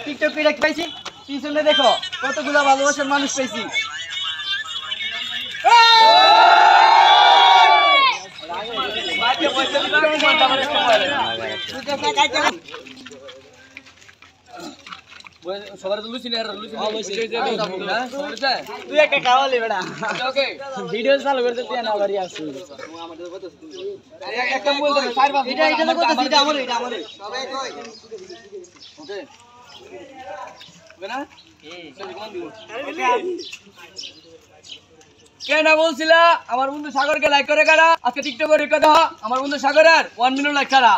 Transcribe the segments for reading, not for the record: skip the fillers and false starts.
TikTok করে পাইছি পিছনে দেখো কতগুলো ভালোবাসার মানুষ পাইছি। সবার তো লুচি নেই তুই একটা খাওয়ালি বেটা ওকে ভিডিও চালু করতে তুই না বাড়ি আসছিস একটা বলতে চার পাঁচ এটা তো কথা এটা আমারে সবাই কই ওকে বেনা কেন বলছিলা আমার বন্ধু সাগরকে লাইক করে কারা আজকে টিকটকে রেখে দাও আমার বন্ধু সাগরের 1 মিলিয়ন লাইক কারা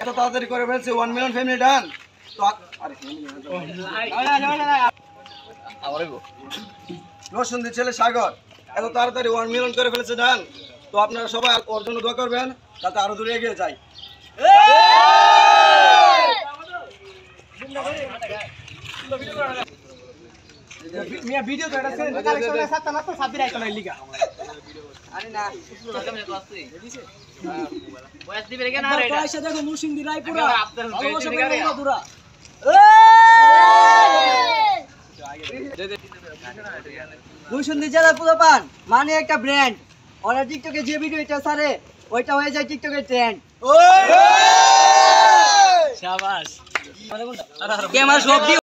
এত তাড়াতাড়ি করে ফেলছে 1 মিলিয়ন ফ্যামিলি ডান তো আরে রসুনদের ছেলে সাগর এত তাড়াতাড়ি 1 মিলিয়ন করে ফেলেছে ডান তো আপনারা সবাই ওর জন্য দোয়া করবেন যাতে আরো দূরে এগিয়ে যায়। মিয়া ভিডিও তো এটা সেন্ড কালেকশন এর সাথে না তো সাবির আইকন এর লিগা আরে না বয়স দিবে কেন আরে এটা পয়সা দেখো মুসিন্দি রায়পুরা ভালোবাসা পেলো পুরা মুসিন্দি জেলা পুরো পান মানে একটা ব্র্যান্ড ওরা টিকটকে যে ভিডিওটা ছাড়ে ওইটা হয়ে যায় টিকটকের ট্রেন্ড। শাবাশ কে আমার সব